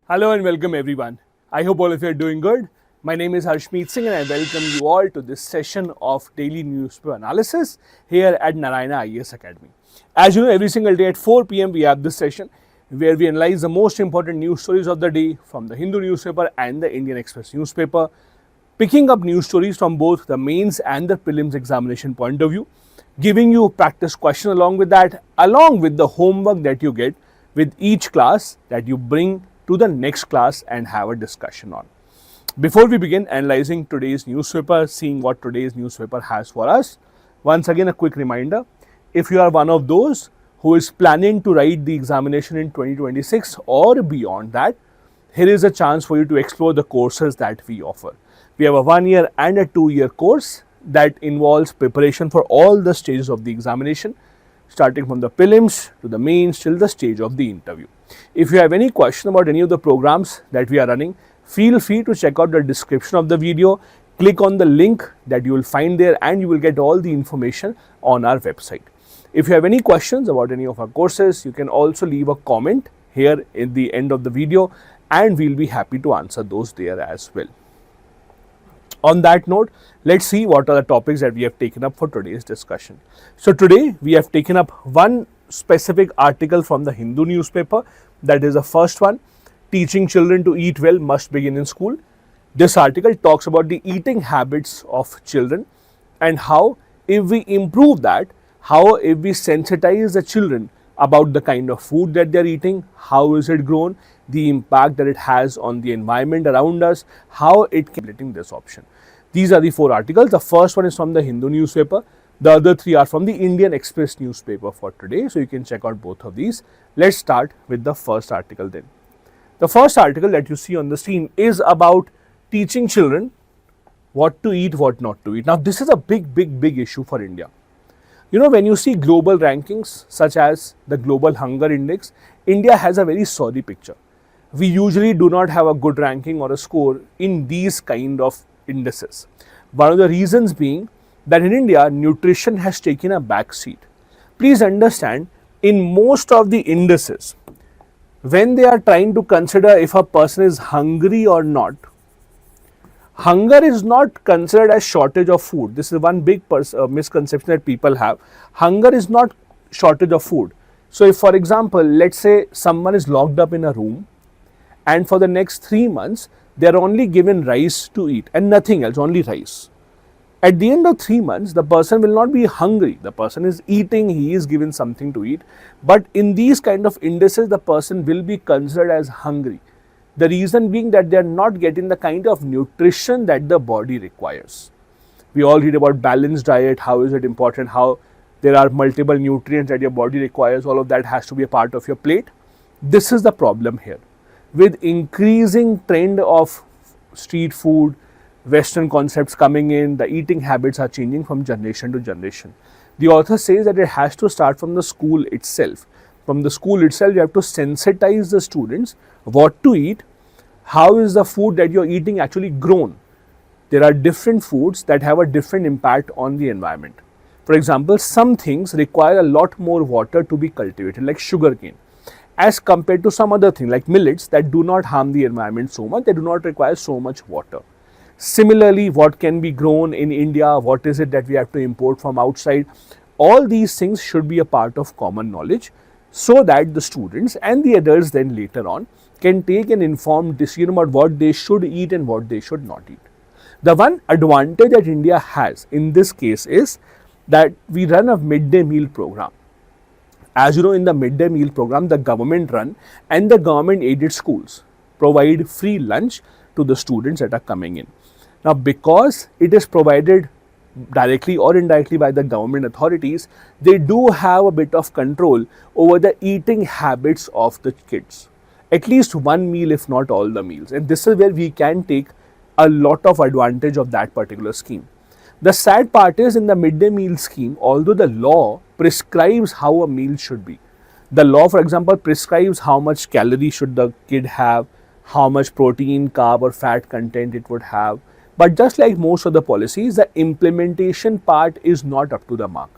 Hello and welcome everyone. I hope all of you are doing good. My name is Harshmeet Singh and I welcome you all to this session of daily newspaper analysis here at Narayana IAS Academy. As you know, every single day at 4 p.m. we have this session where we analyze the most important news stories of the day from the Hindu newspaper and the Indian Express newspaper, picking up news stories from both the mains and the prelims examination point of view, giving you practice question along with that, along with the homework that you get with each class that you bring to the next class and have a discussion on. Before we begin analyzing today's newspaper, seeing what today's newspaper has for us, once again a quick reminder, if you are one of those who is planning to write the examination in 2026 or beyond that, here is a chance for you to explore the courses that we offer. We have a 1 year and a 2 year course that involves preparation for all the stages of the examination, starting from the prelims to the mains till the stage of the interview. If you have any question about any of the programs that we are running, feel free to check out the description of the video, click on the link that you will find there and you will get all the information on our website. If you have any questions about any of our courses, you can also leave a comment here at the end of the video and we'll be happy to answer those there as well. On that note, let's see what are the topics that we have taken up for today's discussion. So today we have taken up one specific article from the Hindu newspaper, that is the first one, teaching children to eat well must begin in school. This article talks about the eating habits of children and how if we improve that, how if we sensitize the children about the kind of food that they are eating, how is it grown, the impact that it has on the environment around us, how it can be this option. These are the 4 articles. The first one is from the Hindu newspaper. The other 3 are from the Indian Express newspaper for today. So you can check out both of these. Let's start with the first article then. The first article that you see on the screen is about teaching children what to eat, what not to eat. Now this is a big issue for India. You know, when you see global rankings such as the Global Hunger Index, India has a very sorry picture. We usually do not have a good ranking or a score in these kind of indices. One of the reasons being that in India, nutrition has taken a back seat. Please understand, in most of the indices, when they are trying to consider if a person is hungry or not, hunger is not considered as shortage of food. This is one big misconception that people have. Hunger is not shortage of food. So if, for example, let's say someone is locked up in a room and for the next 3 months, they are only given rice to eat and nothing else, only rice. At the end of 3 months, the person will not be hungry. The person is eating, he is given something to eat. But in these kind of indices, the person will be considered as hungry. The reason being that they are not getting the kind of nutrition that the body requires. We all read about balanced diet, how is it important, how there are multiple nutrients that your body requires, all of that has to be a part of your plate. This is the problem here. With increasing trend of street food, Western concepts coming in, the eating habits are changing from generation to generation. The author says that it has to start from the school itself. From the school itself, you have to sensitize the students what to eat, how is the food that you're eating actually grown. There are different foods that have a different impact on the environment. For example, some things require a lot more water to be cultivated, like sugarcane, as compared to some other thing like millets that do not harm the environment so much, they do not require so much water. Similarly, what can be grown in India, what is it that we have to import from outside, all these things should be a part of common knowledge so that the students and the adults then later on can take an informed decision about what they should eat and what they should not eat. The one advantage that India has in this case is that we run a midday meal program. As you know, in the midday meal program, the government run and the government aided schools provide free lunch to the students that are coming in. Now, because it is provided directly or indirectly by the government authorities, they do have a bit of control over the eating habits of the kids. At least one meal, if not all the meals. And this is where we can take a lot of advantage of that particular scheme. The sad part is in the midday meal scheme, although the law prescribes how a meal should be. The law, for example, prescribes how much calorie should the kid have, how much protein, carb or fat content it would have. But just like most of the policies, the implementation part is not up to the mark.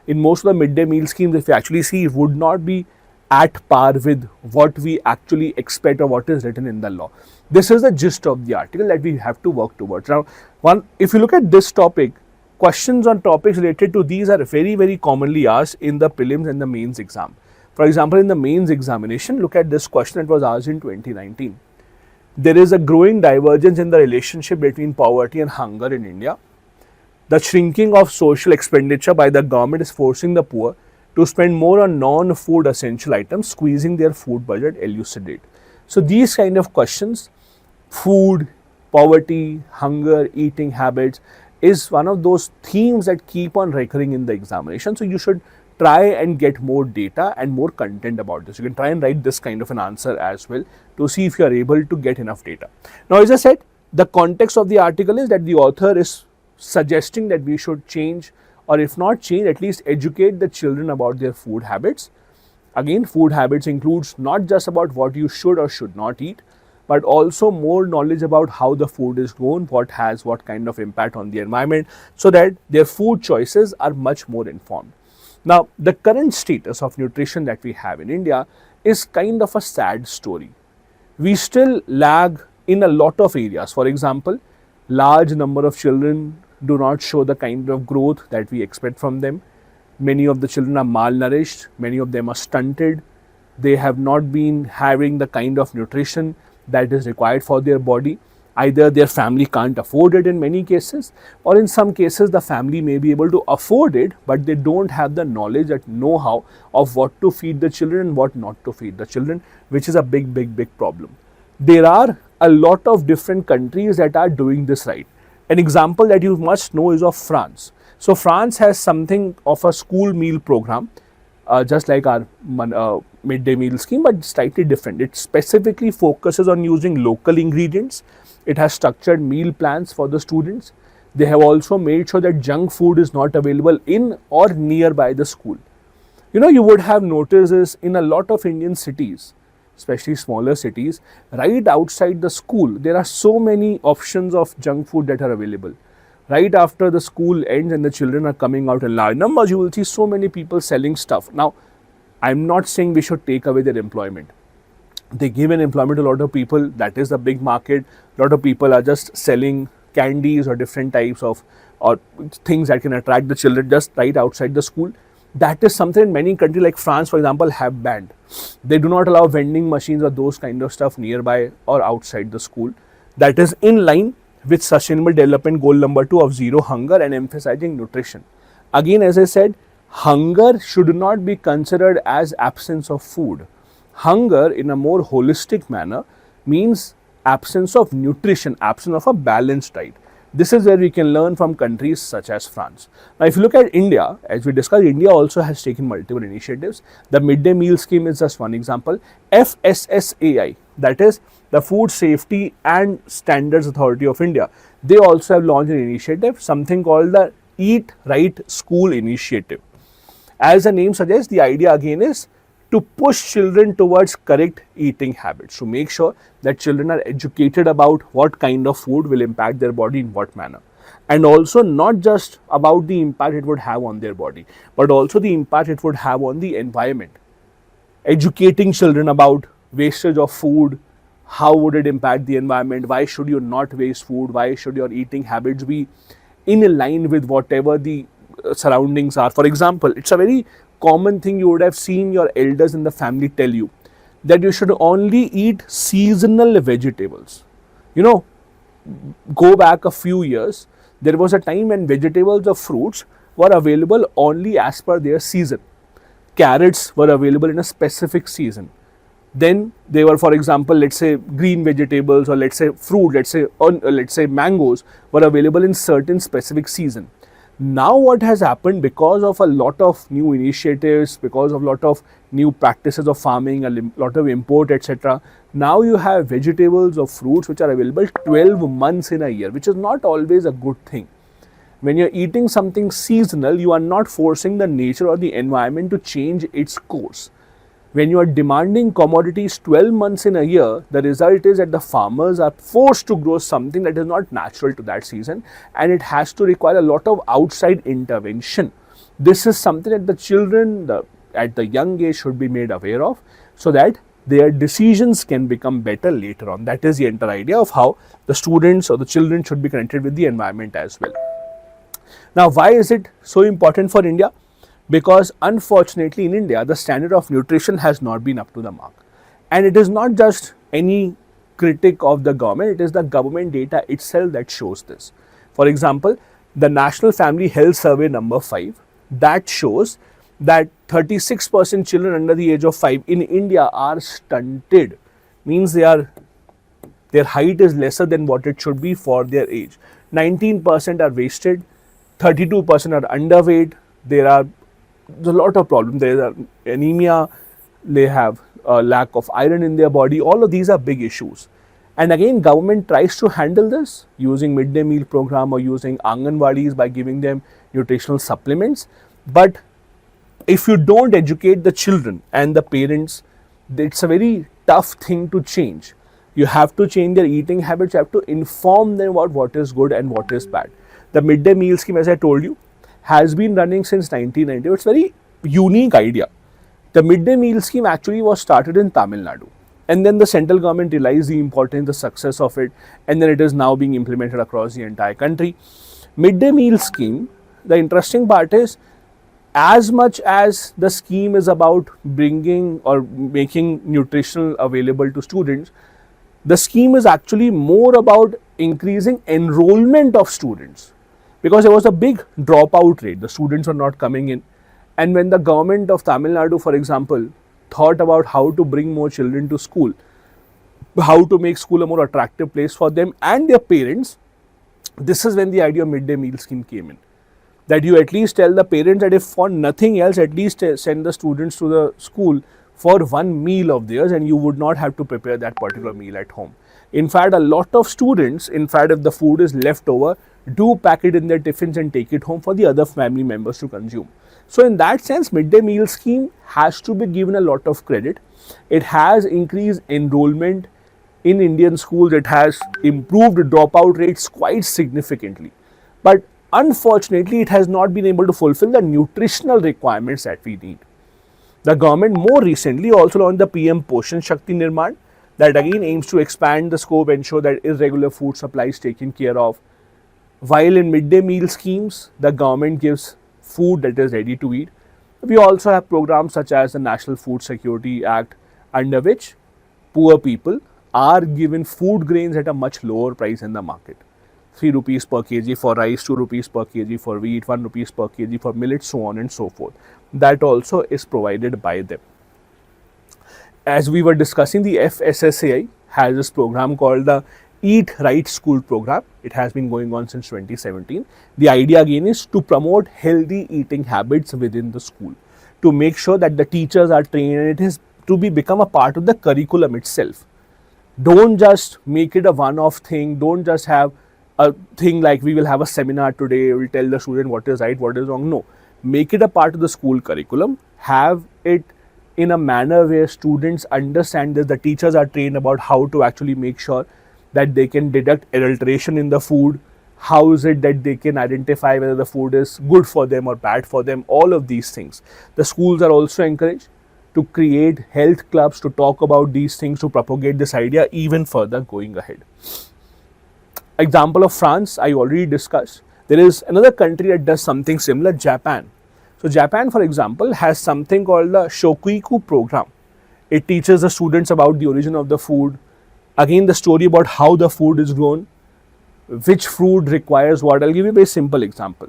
In most of the midday meal schemes, if you actually see, it would not be at par with what we actually expect or what is written in the law. This is the gist of the article that we have to work towards. Now, if you look at this topic, questions on topics related to these are very, very commonly asked in the prelims and the mains exam. For example, in the mains examination, look at this question that was asked in 2019. There is a growing divergence in the relationship between poverty and hunger in India. The shrinking of social expenditure by the government is forcing the poor to spend more on non-food essential items, squeezing their food budget, elucidate. So these kind of questions, food, poverty, hunger, eating habits, is one of those themes that keep on recurring in the examination. So you should try and get more data and more content about this. You can try and write this kind of an answer as well to see if you are able to get enough data. Now, as I said, the context of the article is that the author is suggesting that we should change, or if not change, at least educate the children about their food habits. Again, food habits includes not just about what you should or should not eat, but also more knowledge about how the food is grown, what has what kind of impact on the environment, so that their food choices are much more informed. Now, the current status of nutrition that we have in India is kind of a sad story. We still lag in a lot of areas. For example, large number of children do not show the kind of growth that we expect from them. Many of the children are malnourished, many of them are stunted. They have not been having the kind of nutrition that is required for their body. Either their family can't afford it in many cases, or in some cases the family may be able to afford it, but they don't have the knowledge and know-how of what to feed the children and what not to feed the children, which is a big problem. There are a lot of different countries that are doing this right. An example that you must know is of France. So France has something of a school meal program, just like our midday meal scheme, but slightly different. It specifically focuses on using local ingredients. It has structured meal plans for the students. They have also made sure that junk food is not available in or nearby the school. You know, you would have noticed this in a lot of Indian cities, especially smaller cities. Right outside the school, there are so many options of junk food that are available. Right after the school ends and the children are coming out in large numbers, you will see so many people selling stuff. Now, I'm not saying we should take away their employment. They give an employment to a lot of people. That is a big market. A lot of people are just selling candies or different types of or things that can attract the children just right outside the school. That is something many countries like France, for example, have banned. They do not allow vending machines or those kind of stuff nearby or outside the school. That is in line with Sustainable Development Goal number 2 of zero hunger and emphasizing nutrition. Again, as I said, hunger should not be considered as absence of food. Hunger in a more holistic manner means absence of nutrition, absence of a balanced diet. This is where we can learn from countries such as France. Now, if you look at India, as we discussed, India also has taken multiple initiatives. The midday meal scheme is just one example. FSSAI, that is the Food Safety and Standards Authority of India, they also have launched an initiative, something called the Eat Right School Initiative. As the name suggests, the idea again is to push children towards correct eating habits, to make sure that children are educated about what kind of food will impact their body in what manner. And also not just about the impact it would have on their body, but also the impact it would have on the environment. Educating children about wastage of food, how would it impact the environment, why should you not waste food, why should your eating habits be in line with whatever the surroundings are. For example, it's a very common thing you would have seen your elders in the family tell you, that you should only eat seasonal vegetables. You know, go back a few years, there was a time when vegetables or fruits were available only as per their season. Carrots were available in a specific season. Then they were, for example, let's say green vegetables, or let's say fruit, let's say mangoes were available in certain specific season. Now what has happened, because of a lot of new initiatives, because of a lot of new practices of farming, a lot of import, etc. Now you have vegetables or fruits which are available 12 months in a year, which is not always a good thing. When you're eating something seasonal, you are not forcing the nature or the environment to change its course. When you are demanding commodities 12 months in a year, the result is that the farmers are forced to grow something that is not natural to that season, and it has to require a lot of outside intervention. This is something that the children, the at the young age should be made aware of, so that their decisions can become better later on. That is the entire idea of how the students or the children should be connected with the environment as well. Now, why is it so important for India? Because unfortunately in India, the standard of nutrition has not been up to the mark. And it is not just any critic of the government, it is the government data itself that shows this. For example, the National Family Health Survey number 5, that shows that 36% children under the age of 5 in India are stunted. Means their height is lesser than what it should be for their age. 19% are wasted, 32% are underweight, there are a lot of problems. There is anemia, they have a lack of iron in their body. All of these are big issues. And again, government tries to handle this using midday meal program or using Anganwadis by giving them nutritional supplements. But if you don't educate the children and the parents, it's a very tough thing to change. You have to change their eating habits. You have to inform them about what is good and what is bad. The midday meal scheme, as I told you, has been running since 1990. It's a very unique idea. The midday meal scheme actually was started in Tamil Nadu. And then the central government realized the importance, the success of it, and then it is now being implemented across the entire country. Midday meal scheme, the interesting part is, as much as the scheme is about bringing or making nutritional available to students, the scheme is actually more about increasing enrollment of students, because there was a big dropout rate. The students were not coming in. And when the government of Tamil Nadu, for example, thought about how to bring more children to school, how to make school a more attractive place for them and their parents, this is when the idea of midday meal scheme came in. That you at least tell the parents that if for nothing else, at least send the students to the school for one meal of theirs, and you would not have to prepare that particular meal at home. In fact, a lot of students, if the food is left over, do pack it in their tiffins and take it home for the other family members to consume. So in that sense, midday meal scheme has to be given a lot of credit. It has increased enrollment in Indian schools. It has improved dropout rates quite significantly. But unfortunately, it has not been able to fulfill the nutritional requirements that we need. The government more recently also launched the PM Poshan Shakti Nirman, that again aims to expand the scope, ensure that irregular food supply is taken care of. While in midday meal schemes, the government gives food that is ready to eat. We also have programs such as the National Food Security Act, under which poor people are given food grains at a much lower price in the market. 3 rupees per kg for rice, 2 rupees per kg for wheat, 1 rupees per kg for millet, so on and so forth. That also is provided by them. As we were discussing, the FSSAI has this program called the Eat Right School program. It has been going on since 2017. The idea again is to promote healthy eating habits within the school, to make sure that the teachers are trained, and it is to become a part of the curriculum itself. Don't just make it a one-off thing. Don't just have a thing like we will have a seminar today, we'll tell the student what is right, what is wrong. No, make it a part of the school curriculum. Have it in a manner where students understand that the teachers are trained about how to actually make sure that they can detect adulteration in the food. How is it that they can identify whether the food is good for them or bad for them? All of these things. The schools are also encouraged to create health clubs to talk about these things, to propagate this idea even further going ahead. Example of France, I already discussed. There is another country that does something similar, Japan. So Japan, for example, has something called the Shokuiku program. It teaches the students about the origin of the food. Again, the story about how the food is grown, which food requires what. I'll give you a very simple example.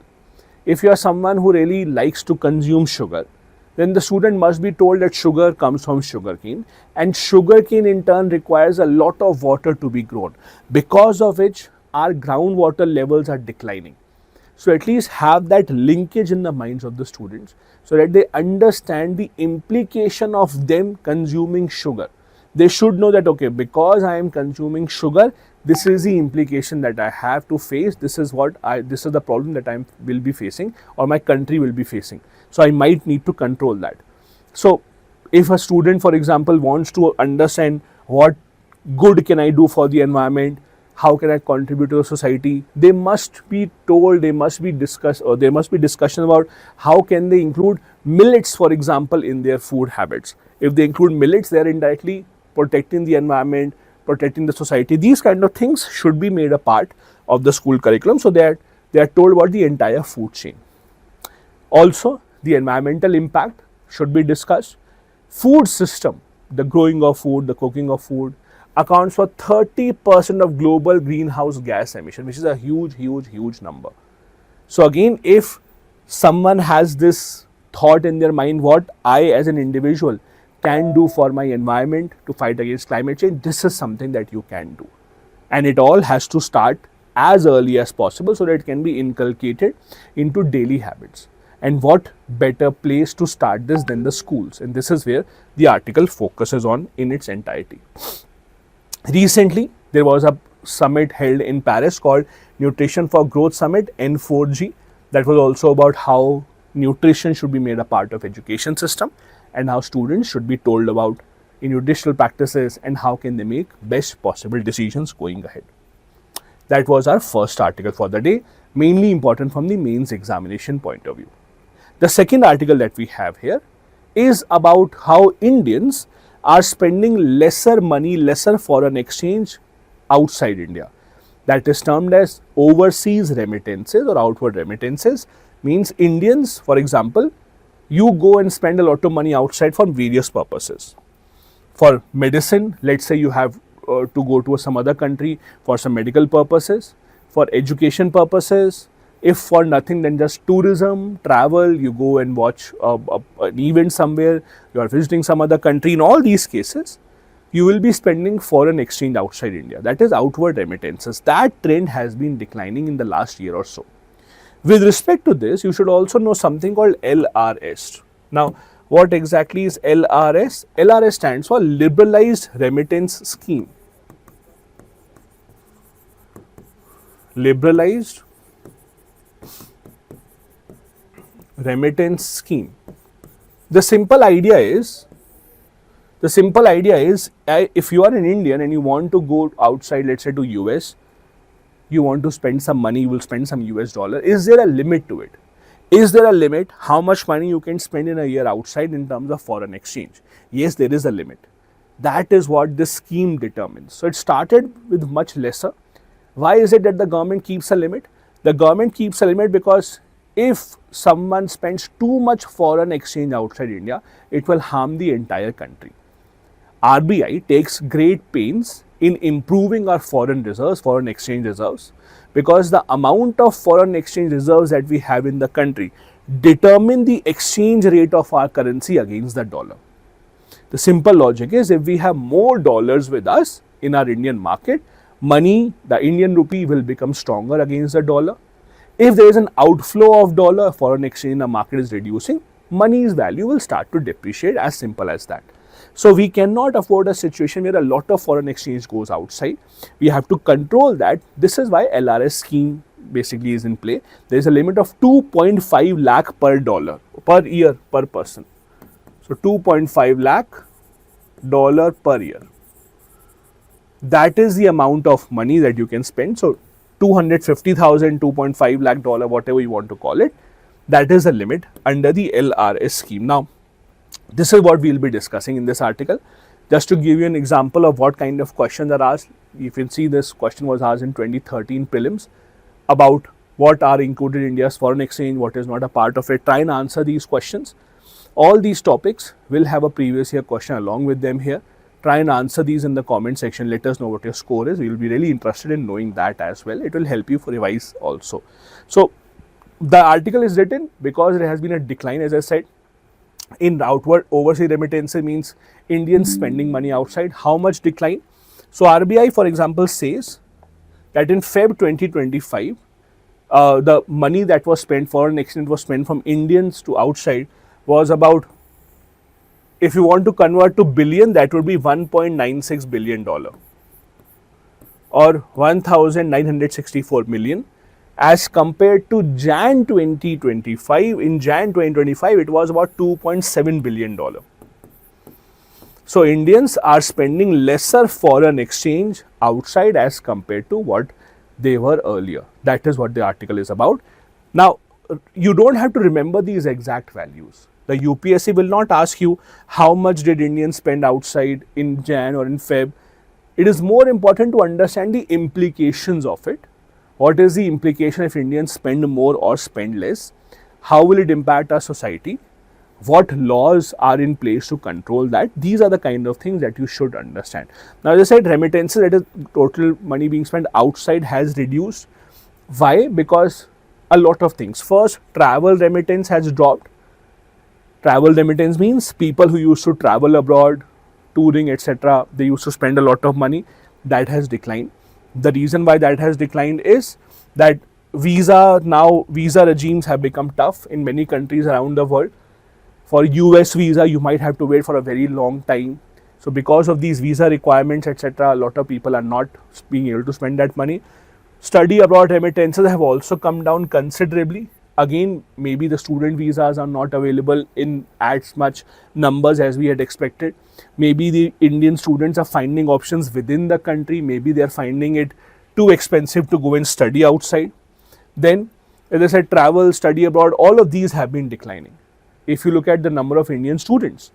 If you are someone who really likes to consume sugar, then the student must be told that sugar comes from sugarcane, and sugarcane in turn requires a lot of water to be grown, because of which our groundwater levels are declining. So at least have that linkage in the minds of the students, so that they understand the implication of them consuming sugar. They should know that, okay, because I am consuming sugar, this is the implication that I have to face. This is the problem that I will be facing, or my country will be facing. So I might need to control that. So if a student, for example, wants to understand what good can I do for the environment, how can I contribute to the society? They must be told, they must be discussed, or there must be discussion about how can they include millets, for example, in their food habits. If they include millets, they are indirectly protecting the environment, protecting the society. These kind of things should be made a part of the school curriculum so that they are told about the entire food chain. Also, the environmental impact should be discussed. Food system, the growing of food, the cooking of food, accounts for 30% of global greenhouse gas emission, which is a huge number. So again, if someone has this thought in their mind, what I as an individual can do for my environment to fight against climate change, this is something that you can do. And it all has to start as early as possible so that it can be inculcated into daily habits. And what better place to start this than the schools? And this is where the article focuses on in its entirety. Recently, there was a summit held in Paris called Nutrition for Growth Summit, N4G. That was also about how nutrition should be made a part of education system and how students should be told about nutritional practices and how can they make best possible decisions going ahead. That was our first article for the day, mainly important from the mains examination point of view. The second article that we have here is about how Indians are spending lesser money, lesser foreign exchange outside India. That is termed as overseas remittances or outward remittances. Means Indians, for example, you go and spend a lot of money outside for various purposes. For medicine, let's say you have to go to some other country for some medical purposes. For education purposes, if for nothing then just tourism, travel, you go and watch an event somewhere, you are visiting some other country. In all these cases, you will be spending foreign exchange outside India. That is outward remittances. That trend has been declining in the last year or so. With respect to this, you should also know something called LRS. Now, what exactly is LRS? LRS stands for Liberalized Remittance Scheme. Liberalized Remittance Scheme. The simple idea is, if you are an Indian and you want to go outside, let's say to US, you want to spend some money, you will spend some US dollar. Is there a limit to it? Is there a limit how much money you can spend in a year outside in terms of foreign exchange? Yes, there is a limit. That is what this scheme determines. So it started with much lesser. Why is it that the government keeps a limit? The government keeps a limit because if someone spends too much foreign exchange outside India, it will harm the entire country. RBI takes great pains in improving our foreign reserves, foreign exchange reserves, because the amount of foreign exchange reserves that we have in the country determine the exchange rate of our currency against the dollar. The simple logic is, if we have more dollars with us in our Indian market, money, the Indian rupee will become stronger against the dollar. If there is an outflow of dollar, foreign exchange in the market is reducing, money's value will start to depreciate, as simple as that. So we cannot afford a situation where a lot of foreign exchange goes outside. We have to control that. This is why LRS scheme basically is in play. There is a limit of 2.5 lakh per dollar, per year, per person. So 2.5 lakh dollar per year. That is the amount of money that you can spend. So 250,000, 2.5 lakh dollar, whatever you want to call it, that is the limit under the LRS scheme. Now, this is what we will be discussing in this article. Just to give you an example of what kind of questions are asked, you can see this question was asked in 2013 prelims about what are included in India's foreign exchange, what is not a part of it. Try and answer these questions. All these topics will have a previous year question along with them here. Try and answer these in the comment section. Let us know what your score is. We will be really interested in knowing that as well. It will help you for revise also. So, the article is written because there has been a decline, as I said, in outward overseas remittances, means Indians spending money outside. How much decline? So RBI, for example, says that in Feb 2025, the money that was spent, foreign exchange was spent from Indians to outside, was about, if you want to convert to billion, that would be $1.96 billion or 1,964 million. As compared to Jan 2025, in Jan 2025, it was about $2.7 billion. So Indians are spending lesser foreign exchange outside as compared to what they were earlier. That is what the article is about. Now, you don't have to remember these exact values. The UPSC will not ask you how much did Indians spend outside in Jan or in Feb. It is more important to understand the implications of it. What is the implication if Indians spend more or spend less? How will it impact our society? What laws are in place to control that? These are the kind of things that you should understand. Now, as I said, remittances, that is total money being spent outside, has reduced. Why? Because a lot of things. First, travel remittance has dropped. Travel remittance means people who used to travel abroad, touring, etc., they used to spend a lot of money. That has declined. The reason why that has declined is that visa regimes have become tough in many countries around the world. For US visa, you might have to wait for a very long time. So because of these visa requirements, etc., a lot of people are not being able to spend that money. Study abroad remittances have also come down considerably. Again, maybe the student visas are not available in as much numbers as we had expected. Maybe the Indian students are finding options within the country. Maybe they are finding it too expensive to go and study outside. Then, as I said, travel, study abroad, all of these have been declining. If you look at the number of Indian students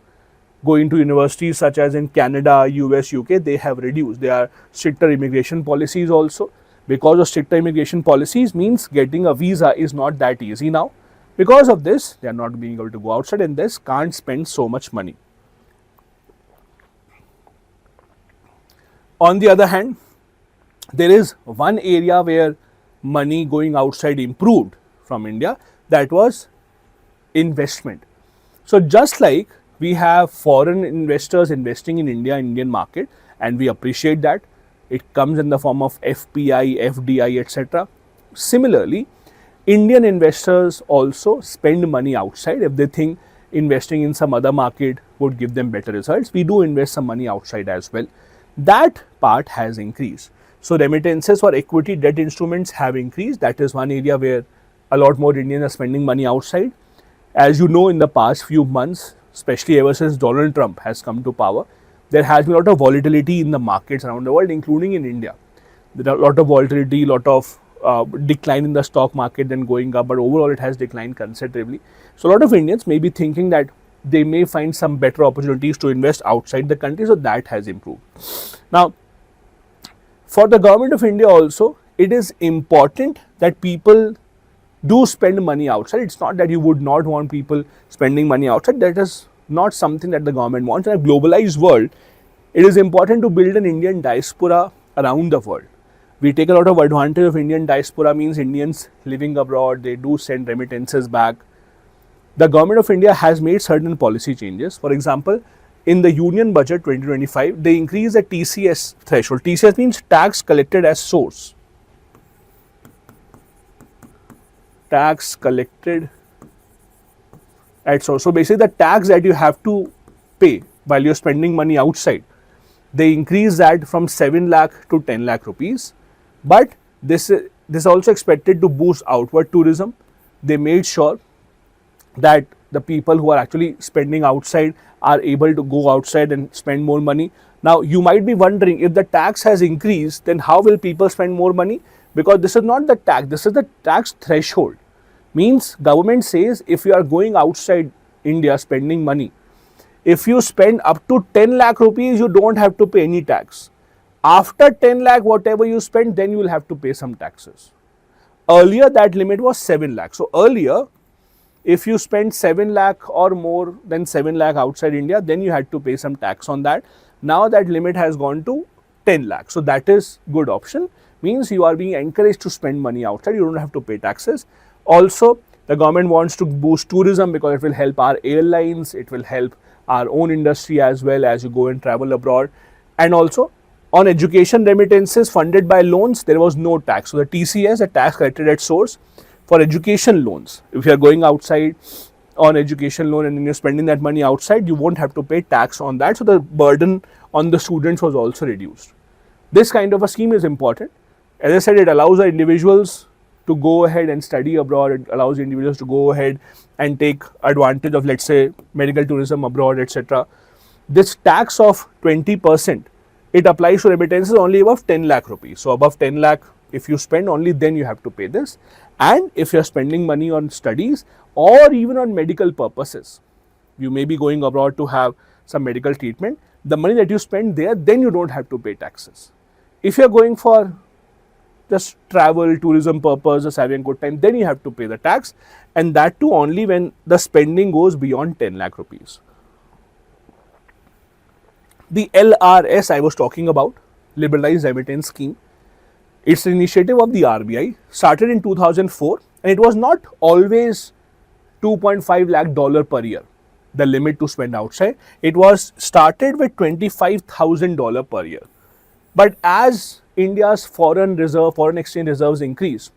going to universities such as in Canada, US, UK, they have reduced. There are stricter immigration policies also. Because of stricter immigration policies means getting a visa is not that easy now. Because of this, they are not being able to go outside and thus can't spend so much money. On the other hand, there is one area where money going outside improved from India, that was investment. So just like we have foreign investors investing in India, Indian market, and we appreciate that. It comes in the form of FPI, FDI, etc. Similarly, Indian investors also spend money outside if they think investing in some other market would give them better results. We do invest some money outside as well. That part has increased. So remittances for equity debt instruments have increased. That is one area where a lot more Indians are spending money outside. As you know, in the past few months, especially ever since Donald Trump has come to power, there has been a lot of volatility in the markets around the world, including in India. There are a lot of volatility, a lot of decline in the stock market, then going up, but overall it has declined considerably. So a lot of Indians may be thinking that they may find some better opportunities to invest outside the country, so that has improved. Now, for the government of India also, it is important that people do spend money outside. It's not that you would not want people spending money outside. That is not something that the government wants. In a globalized world, it is important to build an Indian diaspora around the world. We take a lot of advantage of Indian diaspora, means Indians living abroad, they do send remittances back. The government of India has made certain policy changes. For example, in the Union Budget 2025, they increased the TCS threshold. TCS means tax collected as source. Tax collected at source. So basically, the tax that you have to pay while you're spending money outside, they increase that from 7 lakh to 10 lakh rupees. But this is also expected to boost outward tourism. They made sure that the people who are actually spending outside are able to go outside and spend more money. Now, you might be wondering, if the tax has increased, then how will people spend more money? Because this is not the tax, this is the tax threshold. Means government says if you are going outside India spending money, if you spend up to 10 lakh rupees, you don't have to pay any tax. After 10 lakh, whatever you spend, then you will have to pay some taxes. Earlier, that limit was 7 lakh. So earlier, if you spend 7 lakh or more than 7 lakh outside India, then you had to pay some tax on that. Now that limit has gone to 10 lakh. So that is good option. Means you are being encouraged to spend money outside. You don't have to pay taxes. Also, the government wants to boost tourism because it will help our airlines. It will help our own industry as well as you go and travel abroad. And also, on education remittances funded by loans, there was no tax. So the TCS, the tax collected at source, for education loans, if you are going outside on education loan and then you're spending that money outside, you won't have to pay tax on that. So the burden on the students was also reduced. This kind of a scheme is important. As I said, it allows the individuals to go ahead and study abroad. It allows individuals to go ahead and take advantage of, let's say, medical tourism abroad, etc. this tax of 20%, it applies to remittances only above 10 lakh rupees. So above 10 lakh, if you spend, only then you have to pay this. And if you're spending money on studies or even on medical purposes, you may be going abroad to have some medical treatment, the money that you spend there, then you don't have to pay taxes. If you're going for just travel, tourism purpose, just having a good time, then you have to pay the tax, and that too only when the spending goes beyond 10 lakh rupees. The LRS I was talking about, Liberalized Remittance Scheme, it's an initiative of the RBI, started in 2004, and it was not always $2.5 lakh per year, the limit to spend outside. It was started with $25,000 per year. But as India's foreign exchange reserves increased,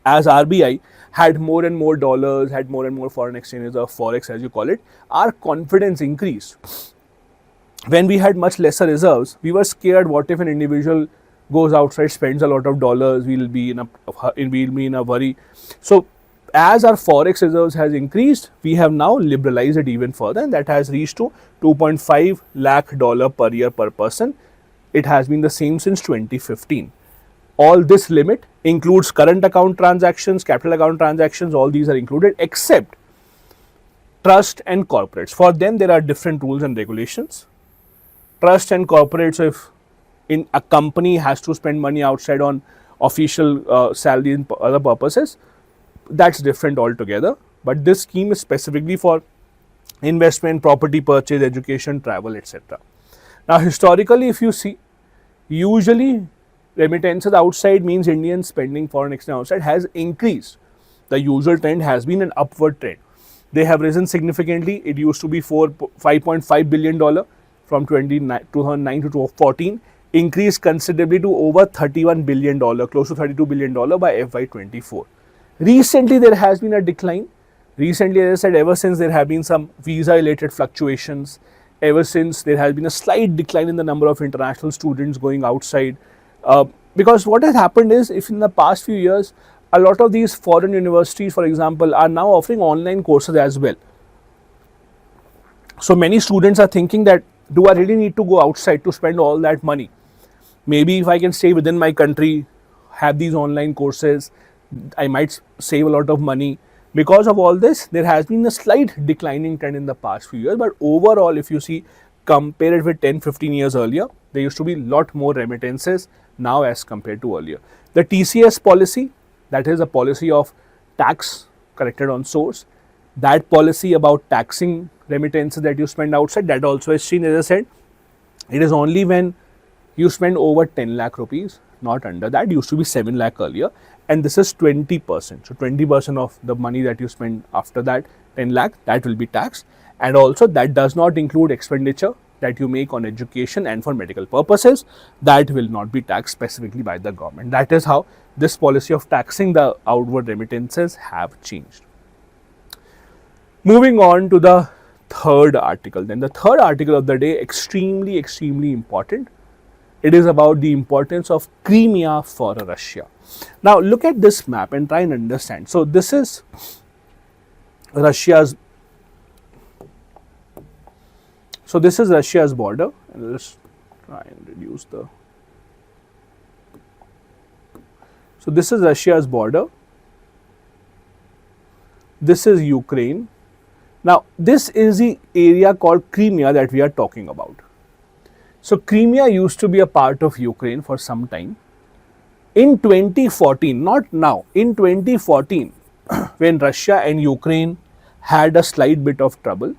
as RBI had more and more dollars, had more and more foreign exchange reserve, forex as you call it, our confidence increased. When we had much lesser reserves, we were scared, what if an individual goes outside, spends a lot of dollars, we'll be in a worry. So as our forex reserves has increased, we have now liberalized it even further, and that has reached to $2.5 lakh per year per person. It has been the same since 2015. All this limit includes current account transactions, capital account transactions, all these are included except trust and corporates. For them, there are different rules and regulations. Trust and corporates, if in a company has to spend money outside on official salary and other purposes, that's different altogether. But this scheme is specifically for investment, property purchase, education, travel, etc. Now, historically, if you see, usually remittances outside means Indian spending foreign exchange outside has increased. The usual trend has been an upward trend. They have risen significantly. It used to be $5.5 billion from 2009 to 2014, increased considerably to over $31 billion, close to $32 billion by FY24. Recently, there has been a decline. Recently, as I said, ever since there have been some visa-related fluctuations, ever since there has been a slight decline in the number of international students going outside. Because what has happened is, if in the past few years, a lot of these foreign universities, for example, are now offering online courses as well. So many students are thinking that, do I really need to go outside to spend all that money? Maybe if I can stay within my country, have these online courses, I might save a lot of money. Because of all this, there has been a slight declining trend in the past few years. But overall, if you see, compare it with 10-15 years earlier, there used to be a lot more remittances now as compared to earlier. The TCS policy, that is a policy of tax collected on source. That policy about taxing remittances that you spend outside, that also is seen, as I said, it is only when you spend over 10 lakh rupees, not under that. It used to be 7 lakh earlier, and this is 20%. So 20% of the money that you spend after that 10 lakh, that will be taxed. And also that does not include expenditure that you make on education and for medical purposes. That will not be taxed specifically by the government. That is how this policy of taxing the outward remittances have changed. Moving on to the third article. Then the third article of the day, extremely important. It is about the importance of Crimea for Russia. Now look at this map and try and understand. So this is Russia's border, and let's try and reduce the. So this is Russia's border. This is Ukraine. Now this is the area called Crimea that we are talking about. So Crimea used to be a part of Ukraine for some time. In 2014, not now, in 2014, when Russia and Ukraine had a slight bit of trouble,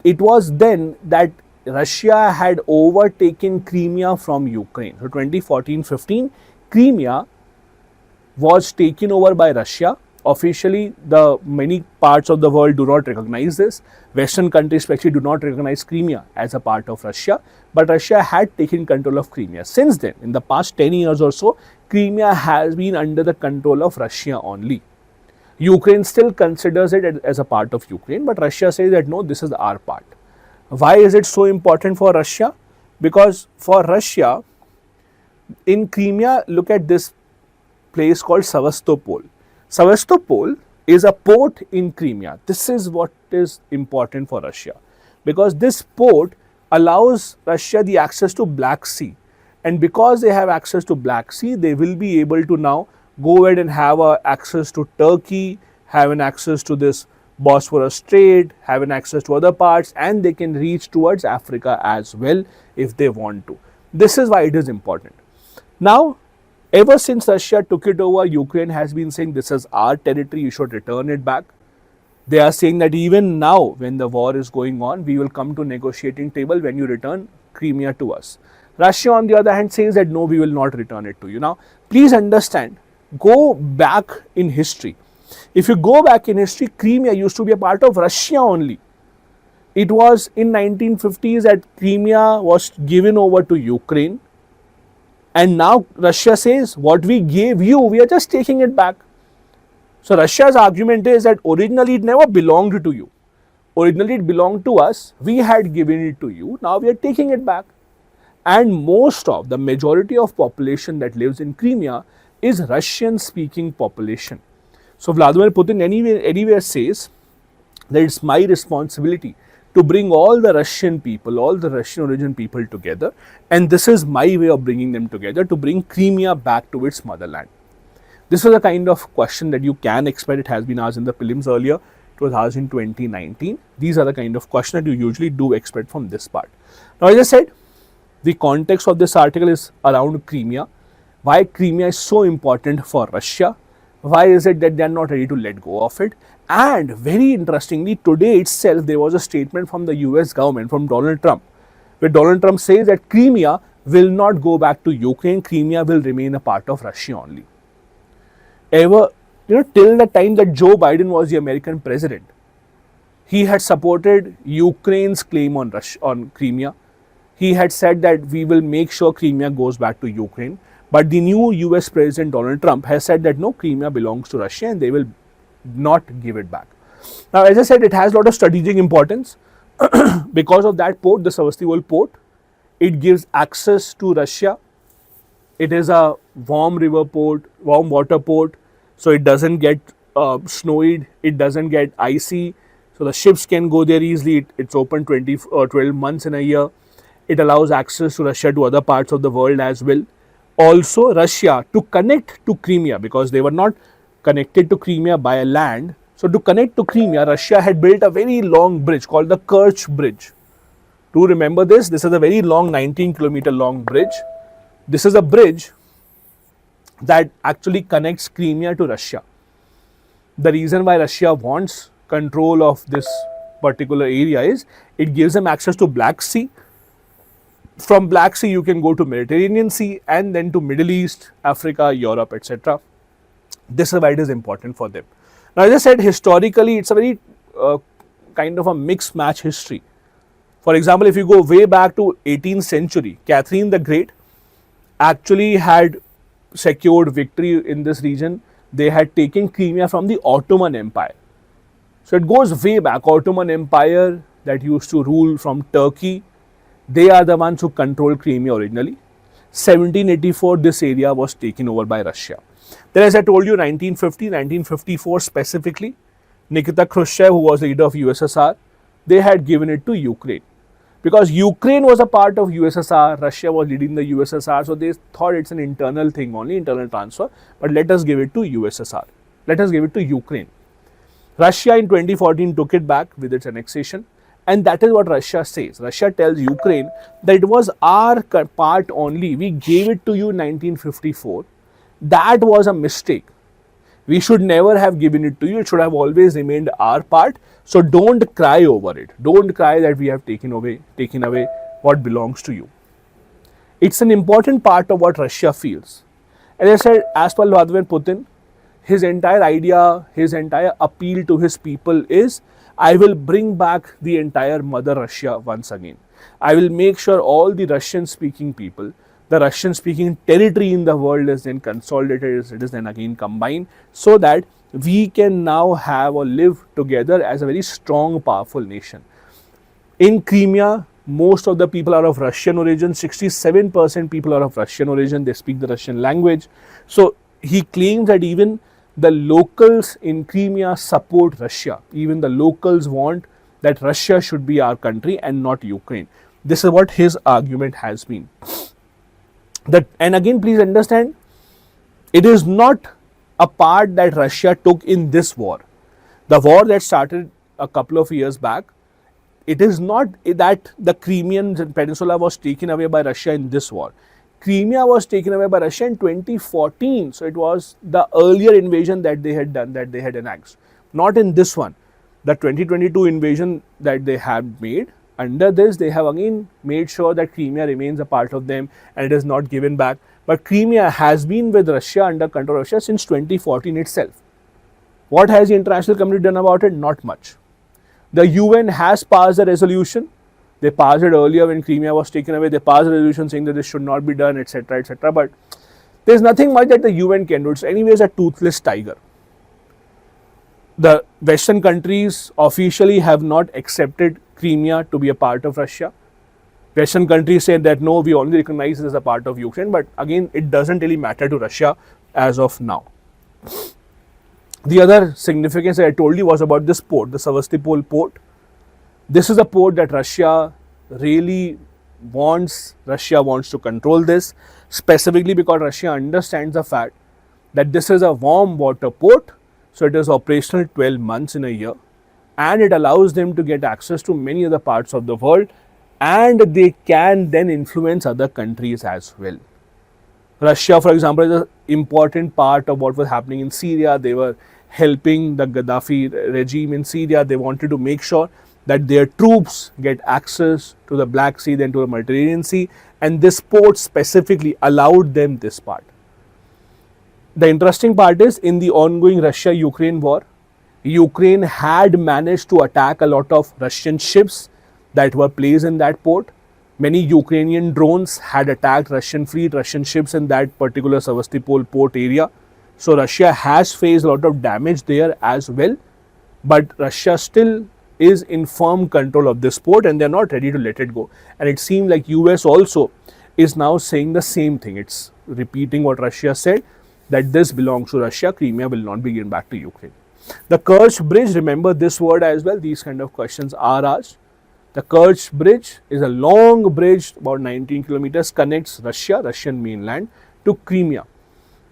it was then that Russia had overtaken Crimea from Ukraine. So 2014-15, Crimea was taken over by Russia. Officially, the many parts of the world do not recognize this. Western countries especially do not recognize Crimea as a part of Russia, but Russia had taken control of Crimea. Since then, in the past 10 years or so, Crimea has been under the control of Russia only. Ukraine still considers it as a part of Ukraine, but Russia says that no, this is our part. Why is it so important for Russia? Because for Russia, in Crimea, look at this place called Sevastopol. Sevastopol is a port in Crimea. This is what is important for Russia, because this port allows Russia the access to Black Sea. And because they have access to Black Sea, they will be able to now go ahead and have access to Turkey, have an access to this Bosphorus Strait, have an access to other parts, and they can reach towards Africa as well if they want to. This is why it is important. Now, ever since Russia took it over, Ukraine has been saying this is our territory, you should return it back. They are saying that even now when the war is going on, we will come to negotiating table when you return Crimea to us. Russia on the other hand says that no, we will not return it to you. Now, please understand, go back in history. If you go back in history, Crimea used to be a part of Russia only. It was in 1950s that Crimea was given over to Ukraine. And now Russia says, what we gave you, we are just taking it back. So Russia's argument is that originally it never belonged to you. Originally it belonged to us. We had given it to you. Now we are taking it back. And most of the majority of population that lives in Crimea is Russian speaking population. So Vladimir Putin anywhere says that it's my responsibility to bring all the Russian people, all the Russian origin people together, and this is my way of bringing them together to bring Crimea back to its motherland. This is the kind of question that you can expect. It has been asked in the prelims earlier. It was asked in 2019. These are the kind of questions that you usually do expect from this part. Now, as I said, the context of this article is around Crimea. Why Crimea is so important for Russia? Why is it that they are not ready to let go of it? And very interestingly, today itself, there was a statement from the US government, from Donald Trump, where Donald Trump says that Crimea will not go back to Ukraine. Crimea will remain a part of Russia only. Till the time that Joe Biden was the American president, he had supported Ukraine's claim on Crimea. He had said that we will make sure Crimea goes back to Ukraine. But the new US President Donald Trump has said that no, Crimea belongs to Russia and they will not give it back. Now, as I said, it has a lot of strategic importance. Because of that port, the Sevastopol port, it gives access to Russia. It is a warm river port, warm water port, so it doesn't get snowy, it doesn't get icy, so the ships can go there easily. It's open 12 months in a year. It allows access to Russia to other parts of the world as well. Also, Russia to connect to Crimea, because they were not connected to Crimea by a land. So, to connect to Crimea, Russia had built a very long bridge called the Kerch Bridge. Do remember this? This is a very long 19-kilometer long bridge. This is a bridge that actually connects Crimea to Russia. The reason why Russia wants control of this particular area is it gives them access to Black Sea. From Black Sea, you can go to Mediterranean Sea and then to Middle East, Africa, Europe, etc. This is why it is important for them. Now, as I said, historically, it's a very kind of a mixed match history. For example, if you go way back to 18th century, Catherine the Great actually had secured victory in this region. They had taken Crimea from the Ottoman Empire. So, it goes way back. Ottoman Empire that used to rule from Turkey. They are the ones who controlled Crimea originally. 1784, this area was taken over by Russia. Then, as I told you, 1954 specifically, Nikita Khrushchev, who was the leader of USSR, they had given it to Ukraine. Because Ukraine was a part of USSR, Russia was leading the USSR, so they thought it's an internal thing only, internal transfer, but let us give it to USSR. Let us give it to Ukraine. Russia in 2014 took it back with its annexation. And that is what Russia says. Russia tells Ukraine that it was our part only. We gave it to you in 1954. That was a mistake. We should never have given it to you. It should have always remained our part. So don't cry over it. Don't cry that we have taken away what belongs to you. It's an important part of what Russia feels. As I said, as per Vladimir Putin, his entire idea, his entire appeal to his people is, I will bring back the entire Mother Russia once again. I will make sure all the Russian-speaking people, the Russian-speaking territory in the world is then consolidated, it is then again combined, so that we can now have or live together as a very strong, powerful nation. In Crimea, most of the people are of Russian origin, 67% people are of Russian origin, they speak the Russian language. So he claims that even the locals in Crimea support Russia. Even the locals want that Russia should be our country and not Ukraine. This is what his argument has been. And again, please understand, it is not a part that Russia took in this war. The war that started a couple of years back, it is not that the Crimean Peninsula was taken away by Russia in this war. Crimea was taken away by Russia in 2014. So it was the earlier invasion that they had done, that they had annexed. Not in this one. The 2022 invasion that they have made, under this they have again made sure that Crimea remains a part of them and it is not given back. But Crimea has been with Russia, under control of Russia, since 2014 itself. What has the international community done about it? Not much. The UN has passed a resolution. They passed it earlier when Crimea was taken away. They passed a resolution saying that this should not be done, etc., etc. But there's nothing much that the UN can do. It's anyways a toothless tiger. The Western countries officially have not accepted Crimea to be a part of Russia. Western countries say that no, we only recognize it as a part of Ukraine. But again, it doesn't really matter to Russia as of now. The other significance that I told you was about this port, the Sevastopol port. This is a port that Russia really wants. Russia wants to control this, specifically because Russia understands the fact that this is a warm water port. So it is operational 12 months in a year, and it allows them to get access to many other parts of the world, and they can then influence other countries as well. Russia, for example, is an important part of what was happening in Syria. They were helping the Gaddafi regime in Syria. They wanted to make sure that their troops get access to the Black Sea, then to the Mediterranean Sea, and this port specifically allowed them this part. The interesting part is, in the ongoing Russia-Ukraine war, Ukraine had managed to attack a lot of Russian ships that were placed in that port. Many Ukrainian drones had attacked Russian fleet, Russian ships in that particular Sevastopol port area. So Russia has faced a lot of damage there as well. But Russia still is in firm control of this port, and they're not ready to let it go. And it seems like US also is now saying the same thing. It's repeating what Russia said, that this belongs to Russia. Crimea will not be given back to Ukraine. The Kerch Bridge, remember this word as well. These kind of questions are asked. The Kerch Bridge is a long bridge, about 19 kilometers, connects Russian mainland, to Crimea.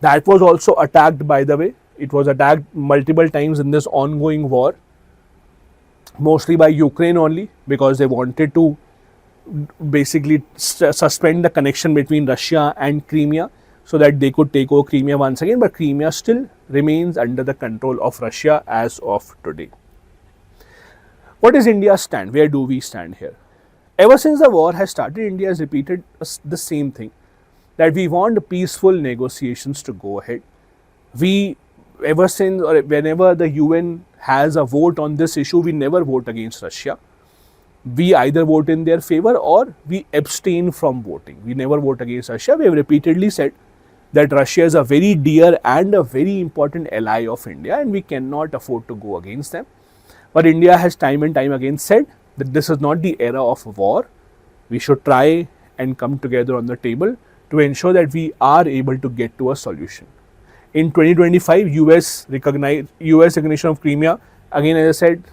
That was also attacked, by the way. It was attacked multiple times in this ongoing war, mostly by Ukraine only, because they wanted to basically suspend the connection between Russia and Crimea so that they could take over Crimea once again. But Crimea still remains under the control of Russia as of today. What is India's stand? Where do we stand here? Ever since the war has started, India has repeated the same thing, that we want peaceful negotiations to go ahead. Ever since, or whenever the UN has a vote on this issue, we never vote against Russia. We either vote in their favor or we abstain from voting. We never vote against Russia. We have repeatedly said that Russia is a very dear and a very important ally of India, and we cannot afford to go against them. But India has time and time again said that this is not the era of war. We should try and come together on the table to ensure that we are able to get to a solution. In 2025, US recognition of Crimea, again as I said,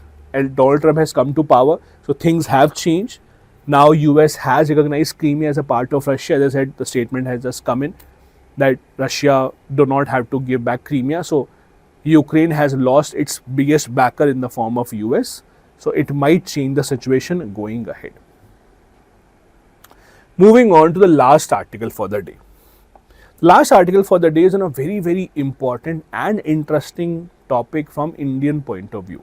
Donald Trump has come to power, so things have changed. Now US has recognized Crimea as a part of Russia. As I said, the statement has just come in that Russia do not have to give back Crimea. So Ukraine has lost its biggest backer in the form of US. So it might change the situation going ahead. Moving on to the last article for the day. Last article for the day is on a very, very important and interesting topic from Indian point of view.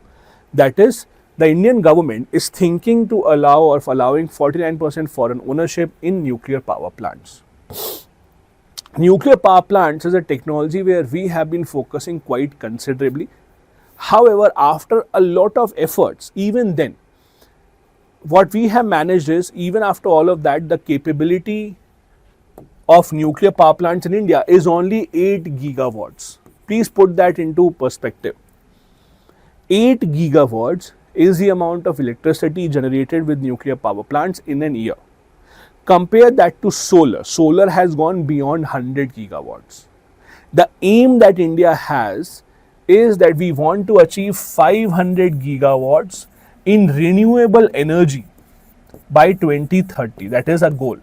That is, the Indian government is thinking to allowing 49% foreign ownership in nuclear power plants. Nuclear power plants is a technology where we have been focusing quite considerably. However, after a lot of efforts, even then, what we have managed is, even after all of that, the capability of nuclear power plants in India is only 8 gigawatts. Please put that into perspective. 8 gigawatts is the amount of electricity generated with nuclear power plants in an year. Compare that to solar. Solar has gone beyond 100 gigawatts. The aim that India has is that we want to achieve 500 gigawatts in renewable energy by 2030. That is a goal.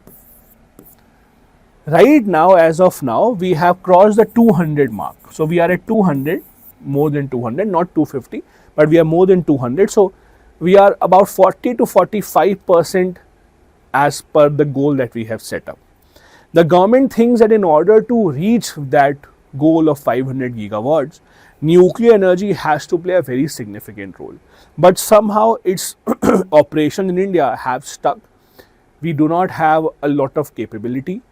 Right now, as of now, we have crossed the 200 mark. So we are at 200, more than 200, not 250, but we are more than 200. So we are about 40 to 45% as per the goal that we have set up. The government thinks that in order to reach that goal of 500 gigawatts, nuclear energy has to play a very significant role. But somehow its operation in India have stuck. We do not have a lot of capability.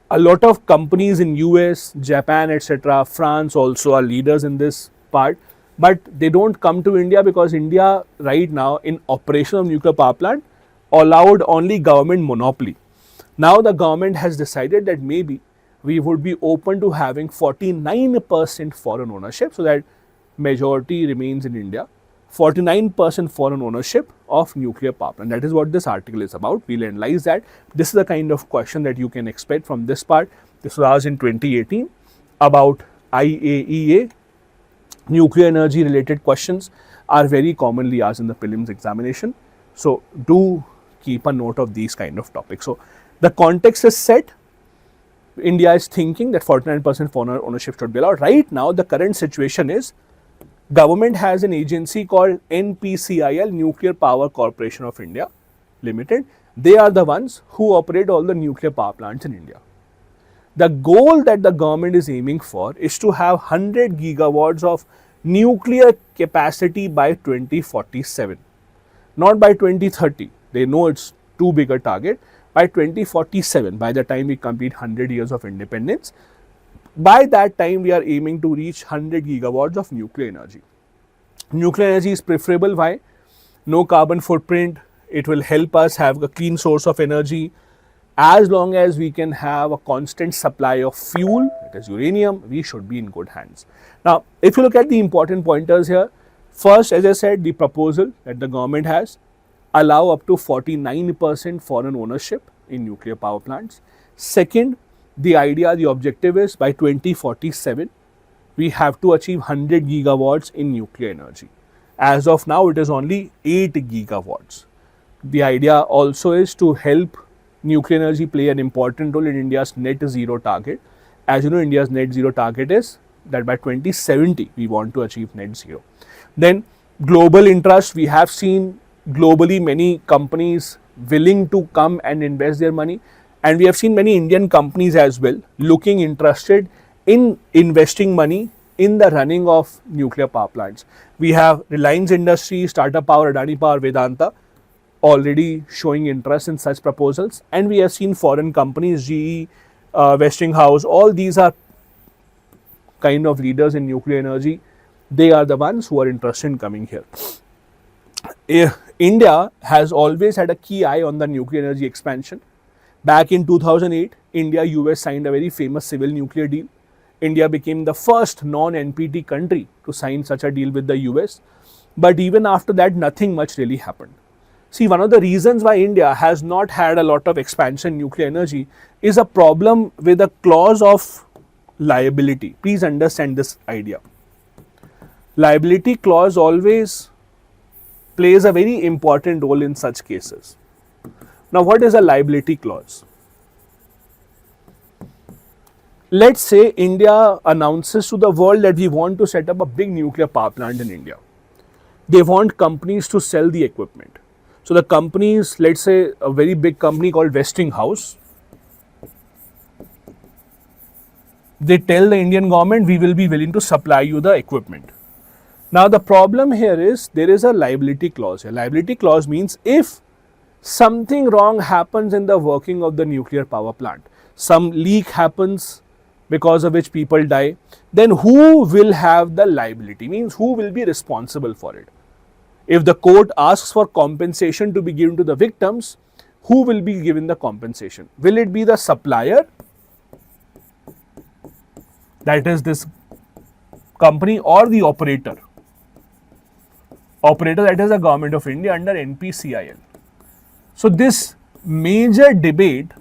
A lot of companies in US, Japan, etc., France also are leaders in this part, but they don't come to India because India right now in operation of nuclear power plant allowed only government monopoly. Now the government has decided that maybe we would be open to having 49% foreign ownership, so that majority remains in India. 49% foreign ownership of nuclear power plant. That is what this article is about. We'll analyze that. This is the kind of question that you can expect from this part. This was asked in 2018 about IAEA. Nuclear energy related questions are very commonly asked in the prelims examination. So do keep a note of these kind of topics. So the context is set. India is thinking that 49% foreign ownership should be allowed. Right now, the current situation is government has an agency called NPCIL, Nuclear Power Corporation of India Limited. They are the ones who operate all the nuclear power plants in India. The goal that the government is aiming for is to have 100 gigawatts of nuclear capacity by 2047, not by 2030. They know it's too big a target. By 2047, by the time we complete 100 years of independence, by that time we are aiming to reach 100 gigawatts of nuclear energy. Nuclear energy is preferable. Why? No carbon footprint. It will help us have a clean source of energy. As long as we can have a constant supply of fuel, that is uranium, we should be in good hands. Now, if you look at the important pointers here, first, as I said, the proposal that the government has allow up to 49% foreign ownership in nuclear power plants. Second, the idea, the objective is by 2047, we have to achieve 100 gigawatts in nuclear energy. As of now, it is only 8 gigawatts. The idea also is to help nuclear energy play an important role in India's net zero target. As you know, India's net zero target is that by 2070, we want to achieve net zero. Then global interest, we have seen globally many companies willing to come and invest their money, and we have seen many Indian companies as well looking interested in investing money in the running of nuclear power plants. We have Reliance Industries, Tata Power, Adani Power, Vedanta already showing interest in such proposals, and we have seen foreign companies, GE, Westinghouse, all these are kind of leaders in nuclear energy. They are the ones who are interested in coming here. India has always had a key eye on the nuclear energy expansion. Back in 2008, India-US signed a very famous civil nuclear deal. India became the first non-NPT country to sign such a deal with the US. But even after that, nothing much really happened. See, one of the reasons why India has not had a lot of expansion in nuclear energy is a problem with a clause of liability. Please understand this idea. Liability clause always plays a very important role in such cases. Now, what is a liability clause? Let's say India announces to the world that we want to set up a big nuclear power plant in India. They want companies to sell the equipment. So the companies, let's say a very big company called Westinghouse, they tell the Indian government, we will be willing to supply you the equipment. Now the problem here is there is a liability clause. A liability clause means if something wrong happens in the working of the nuclear power plant, some leak happens because of which people die, then who will have the liability? Means who will be responsible for it? If the court asks for compensation to be given to the victims, who will be given the compensation? Will it be the supplier, that is this company, or the operator? Operator, that is the government of India under NPCIL. So this major debate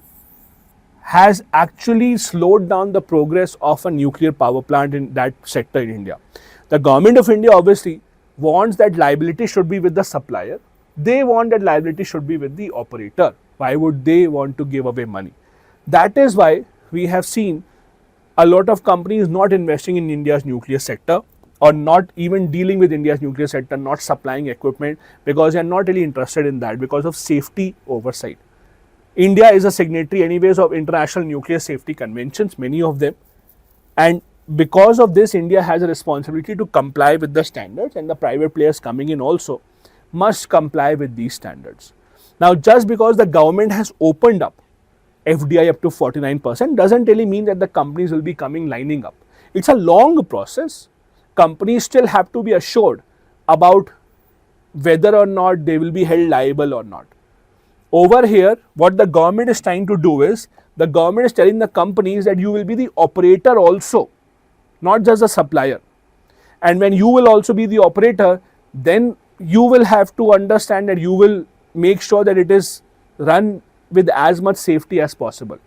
has actually slowed down the progress of a nuclear power plant in that sector in India. The government of India obviously wants that liability should be with the supplier, they want that liability should be with the operator. Why would they want to give away money? That is why we have seen a lot of companies not investing in India's nuclear sector, or not even dealing with India's nuclear sector, not supplying equipment, because they are not really interested in that because of safety oversight. India is a signatory anyways of international nuclear safety conventions, many of them, and because of this, India has a responsibility to comply with the standards, and the private players coming in also must comply with these standards. Now, just because the government has opened up FDI up to 49% doesn't really mean that the companies will be coming lining up. It's a long process. Companies still have to be assured about whether or not they will be held liable or not. Over here, what the government is trying to do is, the government is telling the companies that you will be the operator also, not just the supplier. And when you will also be the operator, then you will have to understand that you will make sure that it is run with as much safety as possible.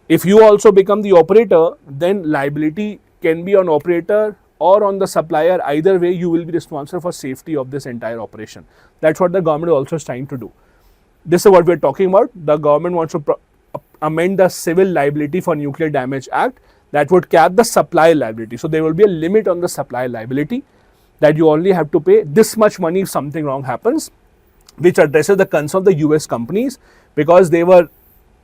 If you also become the operator, then liability can be on operator or on the supplier. Either way, you will be responsible for safety of this entire operation. That's what the government also is trying to do. This is what we are talking about. The government wants to amend the Civil Liability for Nuclear Damage Act that would cap the supply liability. So there will be a limit on the supply liability, that you only have to pay this much money if something wrong happens, which addresses the concern of the US companies, because they were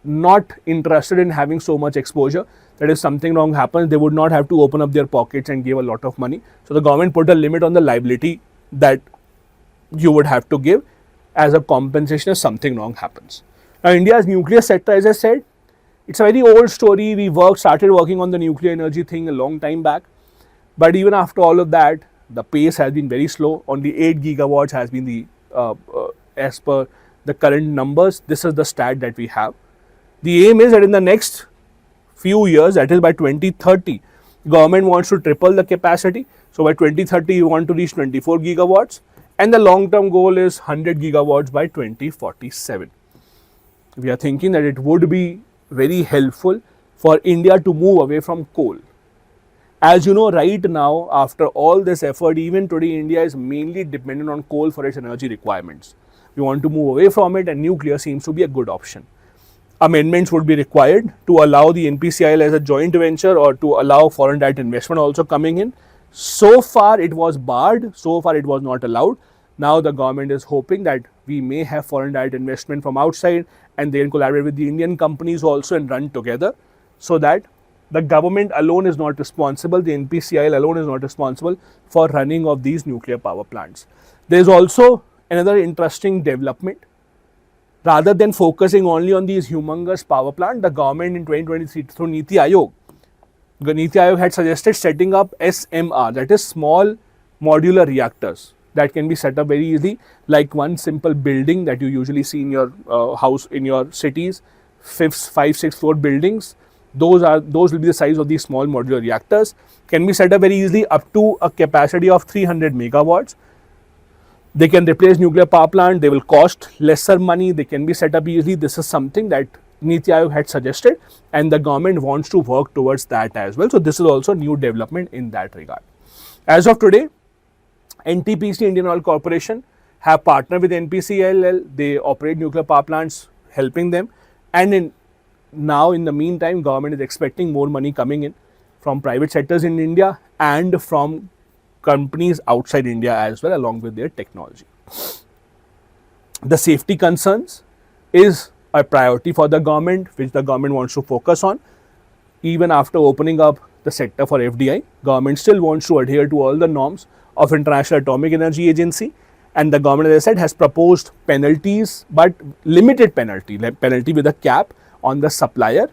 not interested in having so much exposure, that if something wrong happens, they would not have to open up their pockets and give a lot of money. So the government put a limit on the liability that you would have to give as a compensation if something wrong happens. Now, India's nuclear sector, as I said, it's a very old story. We started working on the nuclear energy thing a long time back, but even after all of that, the pace has been very slow. Only 8 gigawatts has been the as per the current numbers. This is the stat that we have. The aim is that in the next few years, that is by 2030, government wants to triple the capacity. So by 2030, you want to reach 24 gigawatts, and the long-term goal is 100 gigawatts by 2047. We are thinking that it would be very helpful for India to move away from coal. As you know, right now, after all this effort, even today, India is mainly dependent on coal for its energy requirements. We want to move away from it, and nuclear seems to be a good option. Amendments would be required to allow the NPCIL as a joint venture, or to allow foreign direct investment also coming in. So far, it was barred. So far, it was not allowed. Now, the government is hoping that we may have foreign direct investment from outside, and they can collaborate with the Indian companies also and run together, so that the government alone is not responsible, the NPCIL alone is not responsible for running of these nuclear power plants. There is also another interesting development. Rather than focusing only on these humongous power plants, the government in 2023 through Niti Aayog, the Niti Aayog had suggested setting up SMR, that is small modular reactors, that can be set up very easily, like one simple building that you usually see in your house, in your cities, 5, 6 floor buildings. Those will be the size of these small modular reactors. Can be set up very easily up to a capacity of 300 megawatts. They can replace nuclear power plant. They will cost lesser money. They can be set up easily. This is something that Niti Aayog had suggested, and the government wants to work towards that as well. So this is also new development in that regard. As of today, NTPC, Indian Oil Corporation, have partnered with NPCIL. They operate nuclear power plants, helping them, and now in the meantime, government is expecting more money coming in from private sectors in India and from companies outside India as well, along with their technology. The safety concerns is a priority for the government, which the government wants to focus on. Even after opening up the sector for FDI, government still wants to adhere to all the norms of International Atomic Energy Agency, and the government, as I said, has proposed penalties, but limited penalty with a cap on the supplier.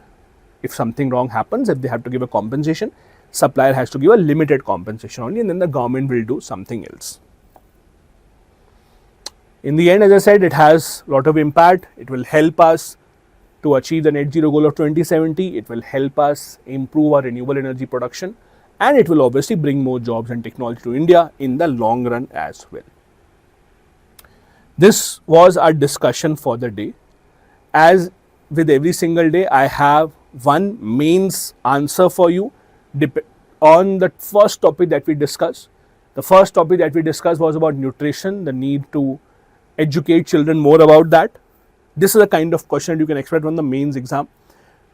If something wrong happens, if they have to give a compensation, supplier has to give a limited compensation only, and then the government will do something else. In the end, as I said, it has a lot of impact. It will help us to achieve the net zero goal of 2070. It will help us improve our renewable energy production, and it will obviously bring more jobs and technology to India in the long run as well. This was our discussion for the day. As with every single day, I have one mains answer for you on the first topic that we discussed. The first topic that we discussed was about nutrition, the need to educate children more about that. This is a kind of question that you can expect from the mains exam.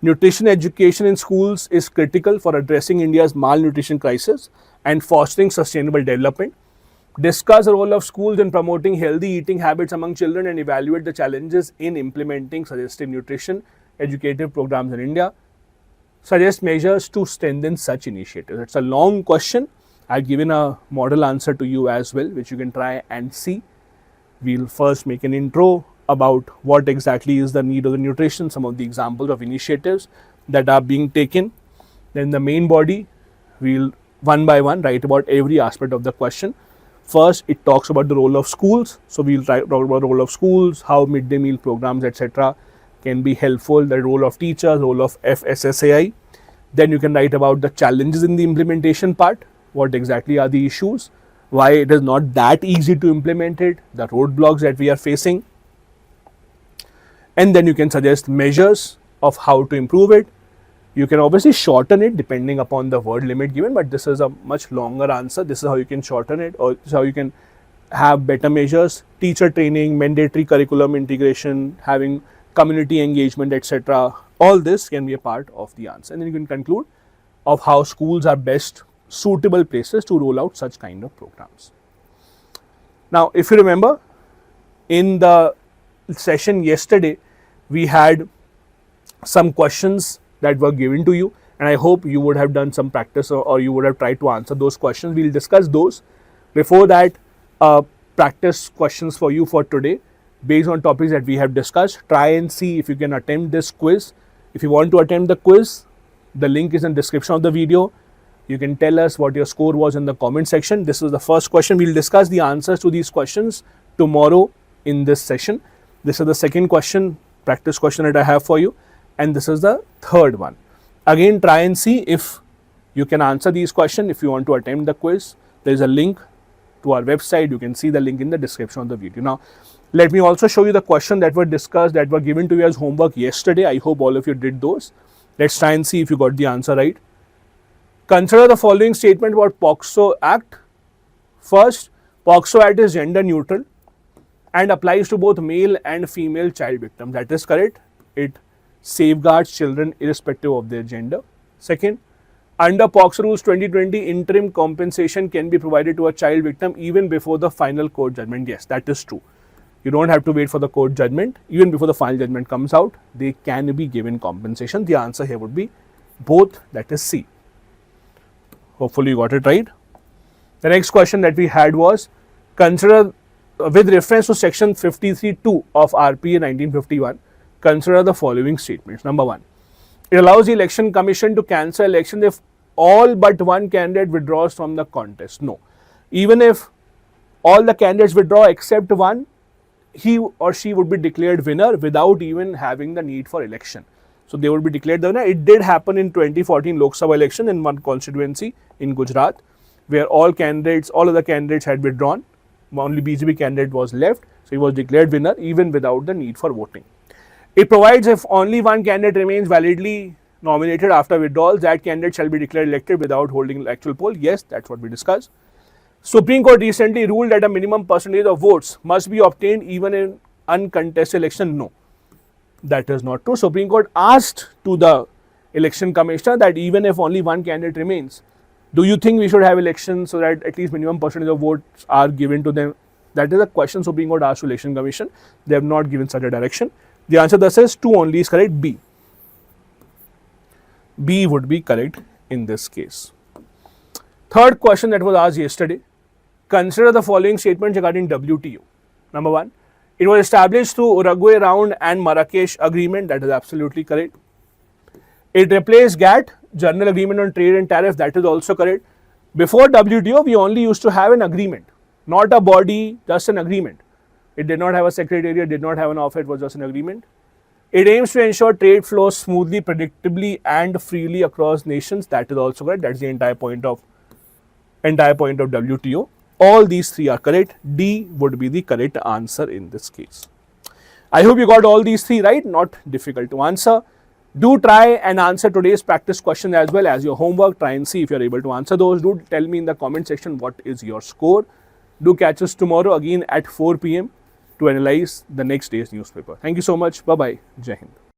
Nutrition education in schools is critical for addressing India's malnutrition crisis and fostering sustainable development. Discuss the role of schools in promoting healthy eating habits among children and evaluate the challenges in implementing suggestive nutrition educative programs in India. Suggest measures to strengthen such initiatives. It's a long question. I've given a model answer to you as well, which you can try and see. We'll first make an intro about what exactly is the need of the nutrition, some of the examples of initiatives that are being taken. Then the main body, we'll one by one write about every aspect of the question. First, it talks about the role of schools. So we'll talk about the role of schools, how midday meal programs, etc. can be helpful, the role of teachers, role of FSSAI. Then you can write about the challenges in the implementation part. What exactly are the issues? Why it is not that easy to implement it, the roadblocks that we are facing. And then you can suggest measures of how to improve it. You can obviously shorten it depending upon the word limit given, but this is a much longer answer. This is how you can shorten it, or this is how you can have better measures, teacher training, mandatory curriculum integration, having community engagement, etc. All this can be a part of the answer. And then you can conclude of how schools are best suitable places to roll out such kind of programs. Now, if you remember, in the session yesterday, we had some questions that were given to you, and I hope you would have done some practice or you would have tried to answer those questions. We'll discuss those. Before that, practice questions for you for today based on topics that we have discussed. Try and see if you can attempt this quiz. If you want to attempt the quiz, the link is in the description of the video. You can tell us what your score was in the comment section. This is the first question. We'll discuss the answers to these questions tomorrow in this session. This is the second question, practice question that I have for you. And this is the third one. Again, try and see if you can answer these questions. If you want to attempt the quiz, there is a link to our website. You can see the link in the description of the video. Now, let me also show you the questions that were discussed, that were given to you as homework yesterday. I hope all of you did those. Let's try and see if you got the answer right. Consider the following statement about POCSO Act. First, POCSO Act is gender neutral and applies to both male and female child victims. That is correct. It safeguards children irrespective of their gender. Second, under POCSO Rules 2020, interim compensation can be provided to a child victim even before the final court judgment. Yes, that is true. You don't have to wait for the court judgment. Even before the final judgment comes out, they can be given compensation. The answer here would be both, that is C. Hopefully you got it right. The next question that we had was, consider, with reference to section 53(2) of RPA 1951, consider the following statements. Number one, it allows the election commission to cancel elections if all but one candidate withdraws from the contest. No. Even if all the candidates withdraw except one, he or she would be declared winner without even having the need for election. So they would be declared the winner. It did happen in 2014 Lok Sabha election in one constituency in Gujarat, where all other candidates had withdrawn. Only BJP candidate was left. So he was declared winner even without the need for voting. It provides if only one candidate remains validly nominated after withdrawals, that candidate shall be declared elected without holding an actual poll. Yes, that's what we discussed. Supreme Court recently ruled that a minimum percentage of votes must be obtained even in uncontested election. No, that is not true. Supreme Court asked to the election commissioner that even if only one candidate remains, do you think we should have elections so that at least minimum percentage of votes are given to them? That is a question Supreme Court asked to election commission. They have not given such a direction. The answer thus is 2 only is correct, B. B would be correct in this case. Third question that was asked yesterday, consider the following statements regarding WTO. Number one, it was established through Uruguay Round and Marrakesh Agreement. That is absolutely correct. It replaced GATT, General Agreement on Trade and Tariff. That is also correct. Before WTO, we only used to have an agreement, not a body, just an agreement. It did not have a secretariat, did not have an office, it was just an agreement. It aims to ensure trade flows smoothly, predictably and freely across nations. That is also correct. That's the entire point of WTO. All these three are correct. D would be the correct answer in this case. I hope you got all these three right, not difficult to answer. Do try and answer today's practice question as well as your homework. Try and see if you are able to answer those. Do tell me in the comment section what is your score. Do catch us tomorrow again at 4 p.m. to analyze the next day's newspaper. Thank you so much. Bye bye. Jai Hind.